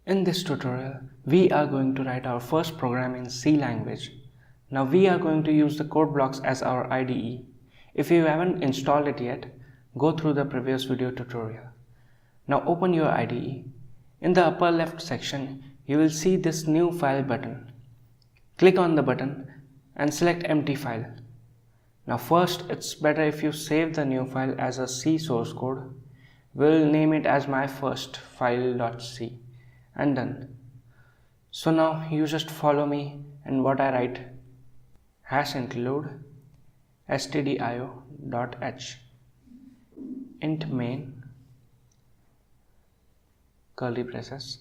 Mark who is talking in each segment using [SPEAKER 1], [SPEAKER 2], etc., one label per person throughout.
[SPEAKER 1] In this tutorial, we are going to write our first program in C language. Now we are going to use the code blocks as our IDE. If you haven't installed it yet, go through the previous video tutorial. Now open your IDE. In the upper left section, you will see this new file button. Click on the button and select empty file. Now first, it's better if you save the new file as a C source code. We'll name it as my first file.c and done. So now you just follow me and what I write. Hash include stdio.h int main curly braces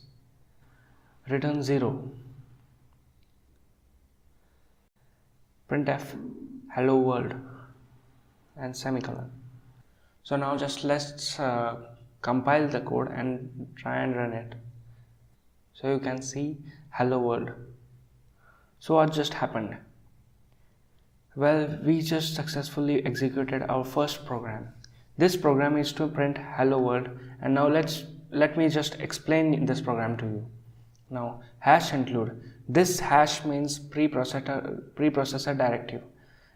[SPEAKER 1] return 0 printf hello world and semicolon. So now just let's compile the code and try and run it. So you can see hello world. So what just happened? Well, we just successfully executed our first program. This program is to print hello world, and now let me just explain this program to you. Now hash include, this hash means preprocessor directive.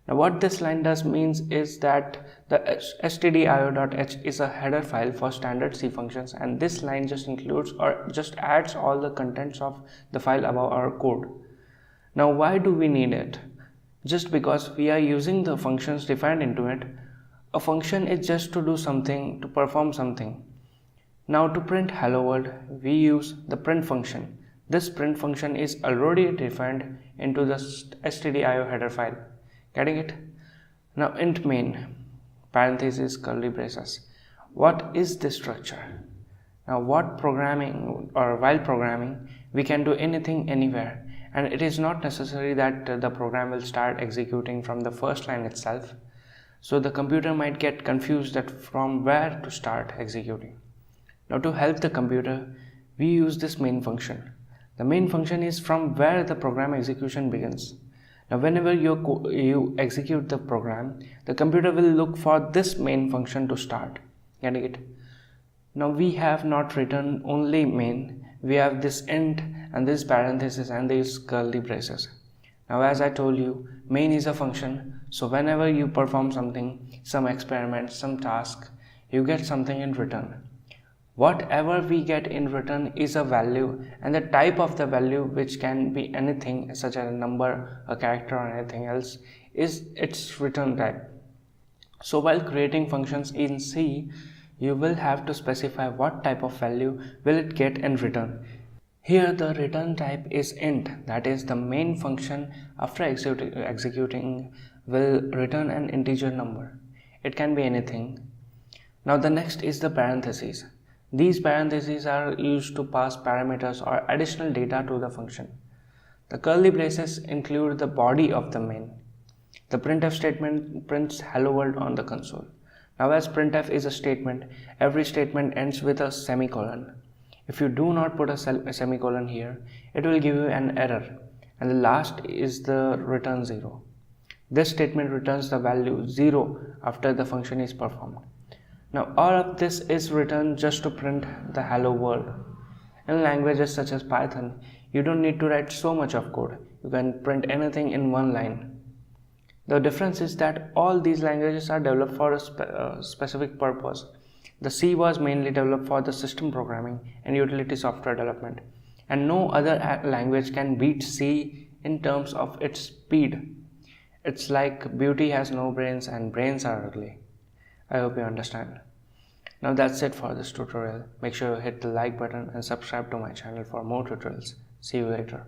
[SPEAKER 1] Now what this line does means is that the stdio.h is a header file for standard C functions, and this line just includes or just adds all the contents of the file above our code. Now why do we need it? Just because we are using the functions defined into it. A function is just to do something, to perform something. Now to print hello world, we use the print function. This print function is already defined into the stdio header file. Getting it? Now int main parenthesis curly braces. What is this structure? Now while programming, we can do anything anywhere, and it is not necessary that the program will start executing from the first line itself. So the computer might get confused that from where to start executing. Now to help the computer, we use this main function. The main function is from where the program execution begins. Now whenever you execute the program, the computer will look for this main function to start. Getting it? Now we have not written only main, we have this int and this parenthesis and these curly braces. Now as I told you, main is a function, so whenever you perform something, some experiment, some task, you get something in return. Whatever we get in return is a value, and the type of the value, which can be anything such as a number, a character or anything else, is its return type. So while creating functions in C, you will have to specify what type of value will it get in return. Here the return type is int, that is the main function after executing will return an integer number. It can be anything. Now the next is the parentheses. These parentheses are used to pass parameters or additional data to the function. The curly braces include the body of the main. The printf statement prints hello world on the console. Now as printf is a statement, every statement ends with a semicolon. If you do not put a semicolon here, it will give you an error, and the last is the return 0. This statement returns the value 0 after the function is performed. Now all of this is written just to print the hello world. In languages such as Python, you don't need to write so much of code. You can print anything in one line. The difference is that all these languages are developed for a specific purpose. The C was mainly developed for the system programming and utility software development, and no other language can beat C in terms of its speed. It's like beauty has no brains and brains are ugly. I hope you understand. Now that's it for this tutorial. Make sure you hit the like button and subscribe to my channel for more tutorials. See you later.